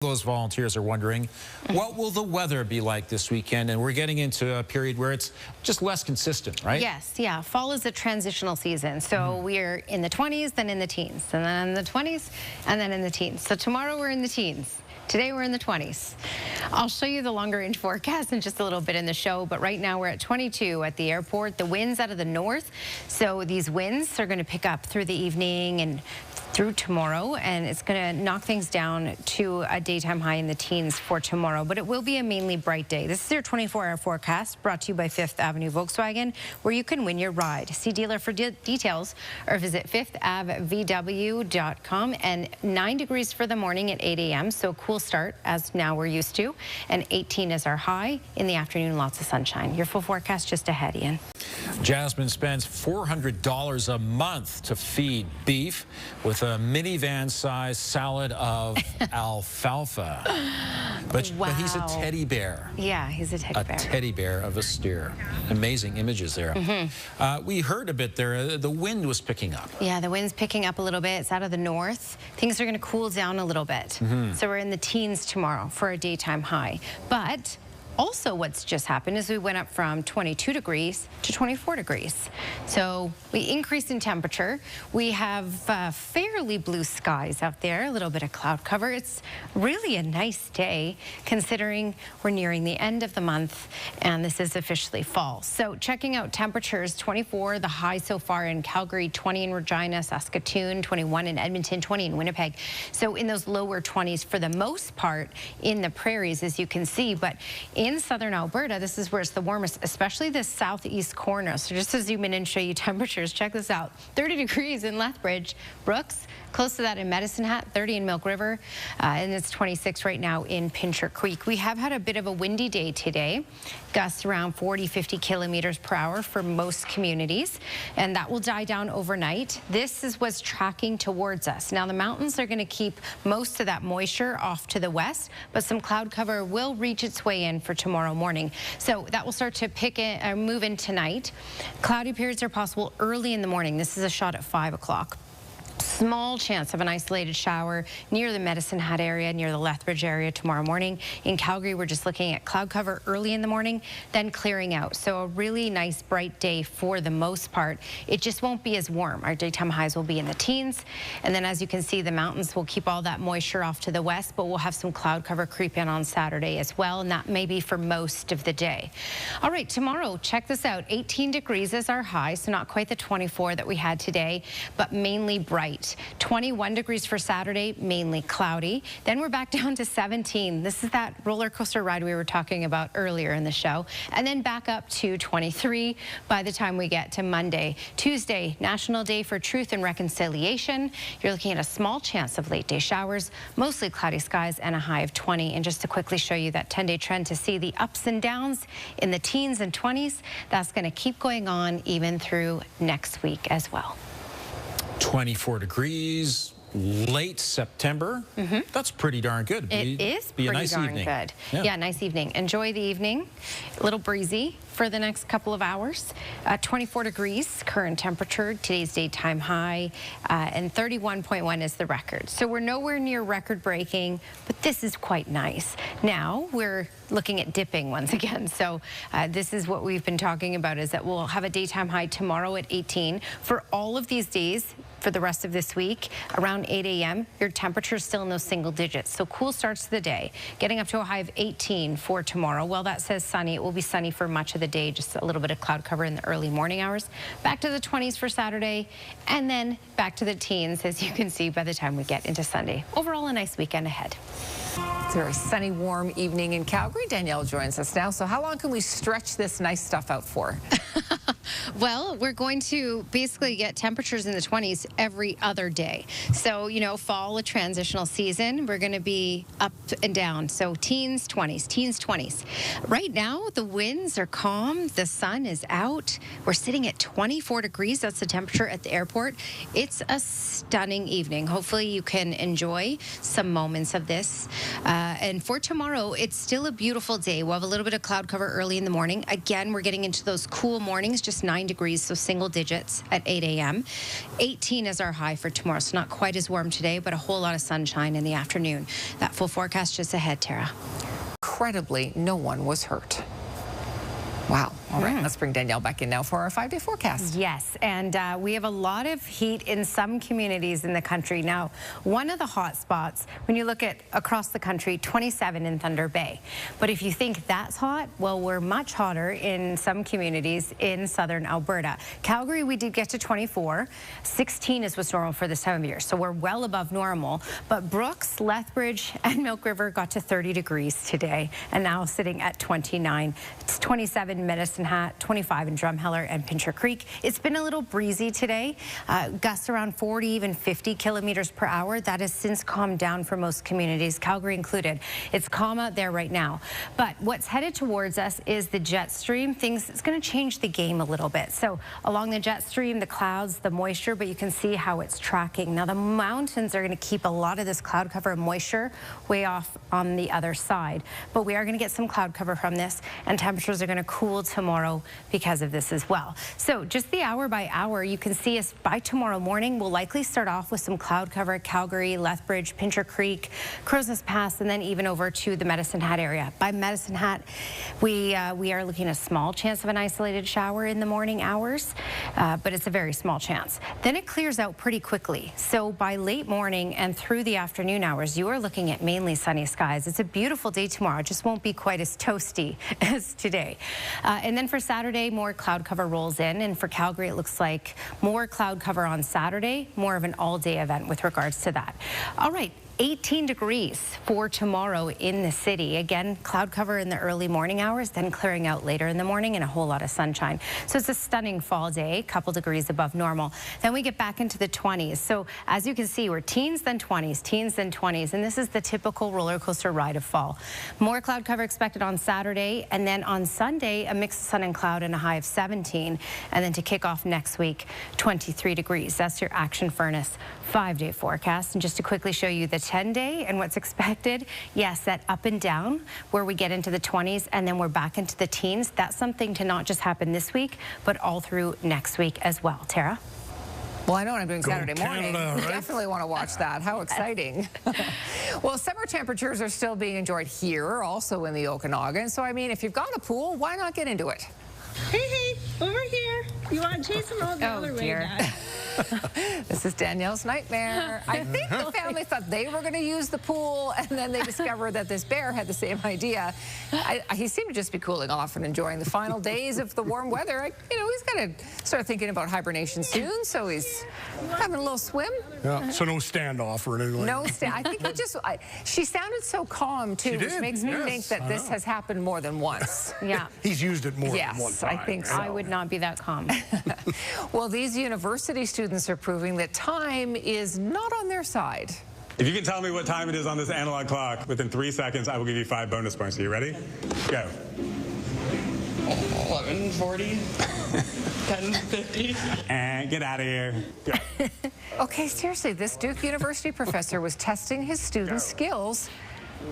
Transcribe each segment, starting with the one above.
Those volunteers are wondering, what will the weather be like this weekend? And we're getting into a period where it's just less consistent, right? Yes, yeah. Fall is a transitional season. So we're in the 20s, then in the teens, and then in the 20s, and then in the teens. So tomorrow we're in the teens. Today we're in the 20s. I'll show you the longer range forecast in just a little bit in the show, but right now we're at 22 at the airport. The winds out of the north, so these winds are going to pick up through the evening and through tomorrow, and it's going to knock things down to a daytime high in the teens for tomorrow, but it will be a mainly bright day. This is your 24-hour forecast brought to you by Fifth Avenue Volkswagen, where you can win your ride. See dealer for details or visit fifthavvw.com. And 9 degrees for the morning at 8 a.m., so cool start as now we're used to, and 18 is our high. In the afternoon, lots of sunshine. Your full forecast just ahead, Ian. Jasmine spends $400 a month to feed beef with a minivan-sized salad of alfalfa. But he's a teddy bear. Yeah, he's a teddy bear. A teddy bear of a steer. Amazing images there. We heard a bit there. The wind was picking up. Yeah, the wind's picking up a little bit. It's out of the north. Things are going to cool down a little bit. So we're in the teens tomorrow for a daytime high. But also what's just happened is we went up from 22 degrees to 24 degrees. So we increased in temperature. We have fairly blue skies out there, a little bit of cloud cover. It's really a nice day considering we're nearing the end of the month and this is officially fall. So checking out temperatures, 24, the high so far in Calgary, 20 in Regina, Saskatoon, 21 in Edmonton, 20 in Winnipeg. So in those lower 20s for the most part in the prairies, as you can see, but in southern Alberta, this is where it's the warmest, especially the southeast corner. So just to zoom in and show you temperatures, check this out. 30 degrees in Lethbridge, Brooks, close to that in Medicine Hat, 30 in Milk River, and it's 26 right now in Pincher Creek. We have had a bit of a windy day today, gusts around 40-50 kilometers per hour for most communities, and that will die down overnight. This is what's tracking towards us. Now the mountains are going to keep most of that moisture off to the west, but some cloud cover will reach its way in for tomorrow morning. So that will start to move in tonight. Cloudy periods are possible early in the morning. This is a shot at 5 o'clock. Small chance of an isolated shower near the Medicine Hat area, near the Lethbridge area tomorrow morning. In Calgary, we're just looking at cloud cover early in the morning, then clearing out. So a really nice bright day for the most part. It just won't be as warm. Our daytime highs will be in the teens. And then as you can see, the mountains will keep all that moisture off to the west, but we'll have some cloud cover creep in on Saturday as well. And that may be for most of the day. All right, tomorrow, check this out. 18 degrees is our high, so not quite the 24 that we had today, but mainly bright. 21 degrees for Saturday, mainly cloudy. Then we're back down to 17. This is that roller coaster ride we were talking about earlier in the show. And then back up to 23 by the time we get to Monday. Tuesday, National Day for Truth and Reconciliation. You're looking at a small chance of late day showers, mostly cloudy skies, and a high of 20. And just to quickly show you that 10-day trend to see the ups and downs in the teens and 20s, that's going to keep going on even through next week as well. 24 degrees, late September. That's pretty darn good. It is pretty darn good. Yeah, nice evening. Enjoy the evening. A little breezy for the next couple of hours. 24 degrees current temperature, today's daytime high, and 31.1 is the record. So we're nowhere near record breaking, but this is quite nice. Now we're looking at dipping once again. So this is what we've been talking about, is that we'll have a daytime high tomorrow at 18. For all of these days, for the rest of this week, around 8 a.m., your temperature is still in those single digits. So cool starts to the day, getting up to a high of 18 for tomorrow. Well, that says sunny. It will be sunny for much of the day, just a little bit of cloud cover in the early morning hours. Back to the 20s for Saturday, and then back to the teens, as you can see by the time we get into Sunday. Overall, a nice weekend ahead. It's a very sunny, warm evening in Calgary. Danielle joins us now. So how long can we stretch this nice stuff out for? Well, we're going to basically get temperatures in the 20s every other day. So, you know, fall, a transitional season, we're going to be up and down. So teens, 20s, teens, 20s. Right now, the winds are calm. The sun is out. We're sitting at 24 degrees. That's the temperature at the airport. It's a stunning evening. Hopefully you can enjoy some moments of this. And for tomorrow, it's still a beautiful day. We'll have a little bit of cloud cover early in the morning. Again, we're getting into those cool mornings, just 9 29 degrees, so single digits at 8 a.m. 18 is our high for tomorrow, so not quite as warm today, but a whole lot of sunshine in the afternoon. That full forecast just ahead, Tara. Incredibly, no one was hurt. Wow. All right, let's bring Danielle back in now for our 5-day forecast. Yes, and we have a lot of heat in some communities in the country. Now, one of the hot spots, when you look at across the country, 27 in Thunder Bay. But if you think that's hot, well, we're much hotter in some communities in southern Alberta. Calgary, we did get to 24. 16 is what's normal for this time of year, so we're well above normal. But Brooks, Lethbridge, and Milk River got to 30 degrees today, and now sitting at 29. It's 27 in Medicine Hat, 25 in Drumheller and Pincher Creek. It's been a little breezy today, gusts around 40, even 50 kilometers per hour. That has since calmed down for most communities, Calgary included. It's calm out there right now. But what's headed towards us is the jet stream. It's going to change the game a little bit. So along the jet stream, the clouds, the moisture, but you can see how it's tracking. Now the mountains are going to keep a lot of this cloud cover and moisture way off on the other side. But we are going to get some cloud cover from this, and temperatures are going to cool tomorrow because of this as well. So just the hour by hour, you can see us by tomorrow morning. We'll likely start off with some cloud cover at Calgary, Lethbridge, Pincher Creek, Crow's Nest Pass, and then even over to the Medicine Hat area. By Medicine Hat, we are looking at a small chance of an isolated shower in the morning hours, but it's a very small chance. Then it clears out pretty quickly. So by late morning and through the afternoon hours, you are looking at mainly sunny skies. It's a beautiful day tomorrow. It just won't be quite as toasty as today. And then for Saturday, more cloud cover rolls in. And for Calgary, it looks like more cloud cover on Saturday, more of an all-day event with regards to that. All right. 18 degrees for tomorrow in the city. Again, cloud cover in the early morning hours, then clearing out later in the morning and a whole lot of sunshine. So it's a stunning fall day, a couple degrees above normal. Then we get back into the 20s. So as you can see, we're teens, then 20s, teens, then 20s. And this is the typical roller coaster ride of fall. More cloud cover expected on Saturday. And then on Sunday, a mix of sun and cloud and a high of 17. And then to kick off next week, 23 degrees. That's your Action Furnace 5-day forecast. And just to quickly show you the 10-day and what's expected, yes, that up and down where we get into the 20s and then we're back into the teens. That's something to not just happen this week, but all through next week as well. Tara? Well, I know what I'm doing Saturday morning. Canada, right? Definitely want to watch that. How exciting. Well, summer temperatures are still being enjoyed here, also in the Okanagan. So, I mean, if you've got a pool, why not get into it? Hey, over here. You want to chase them all the other way, Dad? This is Danielle's nightmare. I think the family thought they were going to use the pool, and then they discovered that this bear had the same idea. He seemed to just be cooling off and enjoying the final days of the warm weather. You know, he's got to start thinking about hibernation soon, so he's having a little swim. Yeah, so no standoff or anything like that. No stand. I think he just, she sounded so calm, too, which makes me think that this has happened more than once. Yeah. He's used it more than one time. I think so. I would not be that calm. Well, these university students are proving that time is not on their side. If you can tell me what time it is on this analog clock within 3 seconds, I will give you 5 bonus points. Are you ready? Go. 11:40, 10:50. And get out of here. Go. Okay, seriously, this Duke University professor was testing his students' skills.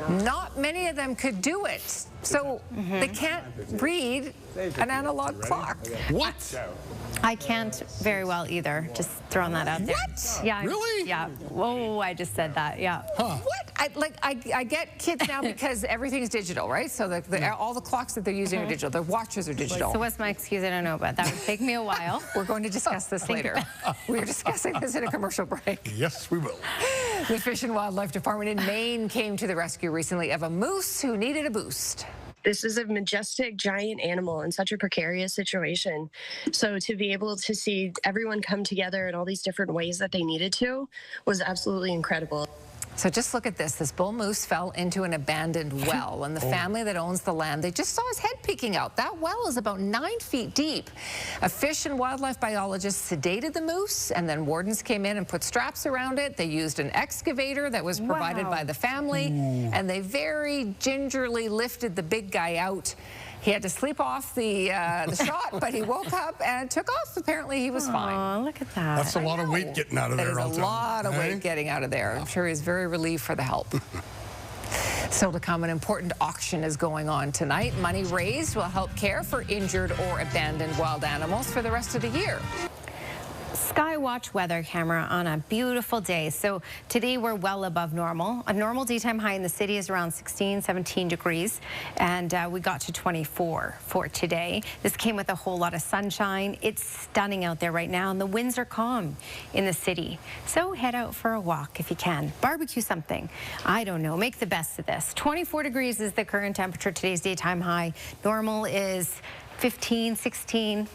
Not many of them could do it. So they can't read an analog clock. What? I can't very well either. Just throwing that out there. What? Yeah. Really? Yeah. Whoa, I just said that. Yeah. Huh. What? I get kids now because everything's digital, right? So all the clocks that they're using are digital. Their watches are digital. So what's my excuse? I don't know, but that would take me a while. We're going to discuss this later. We're discussing this in a commercial break. Yes, we will. The Fish and Wildlife Department in Maine came to the rescue recently of a moose who needed a boost. This is a majestic, giant animal in such a precarious situation. So to be able to see everyone come together in all these different ways that they needed to was absolutely incredible. So just look at this. This bull moose fell into an abandoned well, and the family that owns the land, they just saw his head peeking out. That well is about 9 feet deep. A fish and wildlife biologist sedated the moose, and then wardens came in and put straps around it. They used an excavator that was provided by the family, and they very gingerly lifted the big guy out. He had to sleep off the shot, but he woke up and took off. Apparently, he was fine. Oh, look at that. That's a lot of weight getting out of there. That is a lot of weight getting out of there. I'm sure he's very relieved for the help. So to come, an important auction is going on tonight. Money raised will help care for injured or abandoned wild animals for the rest of the year. Skywatch weather camera on a beautiful day. So today we're well above normal. A normal daytime high in the city is around 16, 17 degrees, and we got to 24 for today. This came with a whole lot of sunshine. It's stunning out there right now, and the winds are calm in the city. So head out for a walk if you can. Barbecue something. I don't know. Make the best of this. 24 degrees is the current temperature. Today's daytime high. Normal is 15, 16.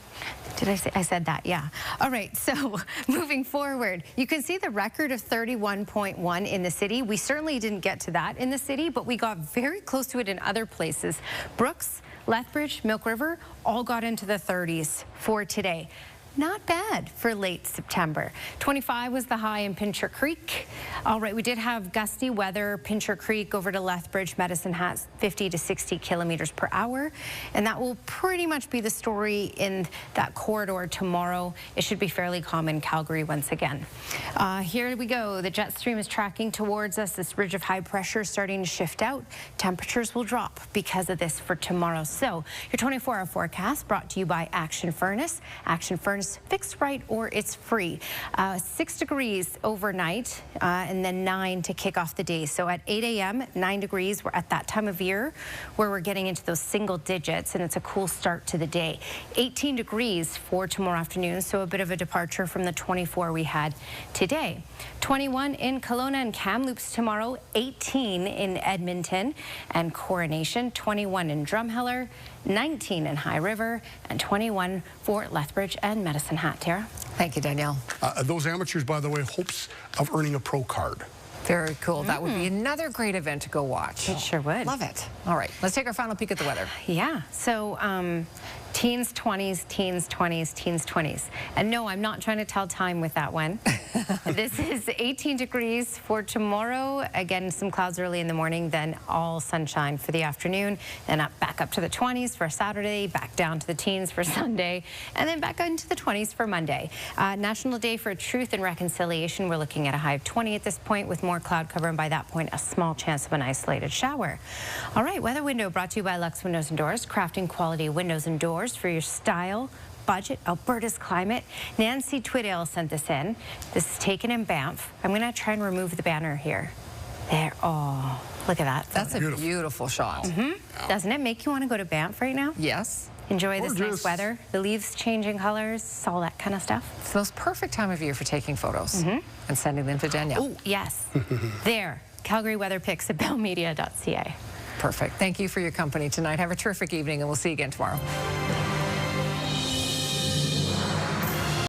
Did I say? I said that, yeah. All right, so moving forward, you can see the record of 31.1 in the city. We certainly didn't get to that in the city, but we got very close to it in other places. Brooks, Lethbridge, Milk River all got into the 30s for today. Not bad for late September. 25 was the high in Pincher Creek. All right, we did have gusty weather. Pincher Creek over to Lethbridge, Medicine Hat, 50 to 60 kilometers per hour. And that will pretty much be the story in that corridor tomorrow. It should be fairly calm in Calgary once again. Here we go. The jet stream is tracking towards us. This ridge of high pressure is starting to shift out. Temperatures will drop because of this for tomorrow. So your 24-hour forecast brought to you by Action Furnace. Action Furnace, fixed right or it's free. 6 degrees overnight and then 9 to kick off the day. So at 8 a.m., 9 degrees. We're at that time of year where we're getting into those single digits, and it's a cool start to the day. 18 degrees for tomorrow afternoon, so a bit of a departure from the 24 we had today. 21 in Kelowna and Kamloops tomorrow, 18 in Edmonton and Coronation, 21 in Drumheller, 19 in High River, and 21 for Lethbridge and Medicine Hat. Tara? Thank you, Danielle. Those amateurs, by the way, hopes of earning a pro card. Very cool. That would be another great event to go watch. It sure would. Love it. All right, let's take our final peek at the weather. Yeah, so teens, 20s, teens, 20s, teens, 20s. And no, I'm not trying to tell time with that one. This is 18 degrees for tomorrow. Again, some clouds early in the morning, then all sunshine for the afternoon. Then back up to the 20s for Saturday, back down to the teens for Sunday, and then back into the 20s for Monday. National Day for Truth and Reconciliation. We're looking at a high of 20 at this point with more cloud cover, and by that point, a small chance of an isolated shower. All right, Weather Window brought to you by Lux Windows and Doors, crafting quality windows and doors for your style, budget, Alberta's climate. Nancy Twiddale sent this in. This is taken in Banff. I'm going to try and remove the banner here. There. Oh, look at that. That's a beautiful shot. Doesn't it make you want to go to Banff right now? Yes. Enjoy this nice weather, the leaves changing colors, all that kind of stuff. It's the most perfect time of year for taking photos and sending them to Danielle. Oh, yes. There. Calgary weather pics at bellmedia.ca. Perfect. Thank you for your company tonight. Have a terrific evening, and we'll see you again tomorrow.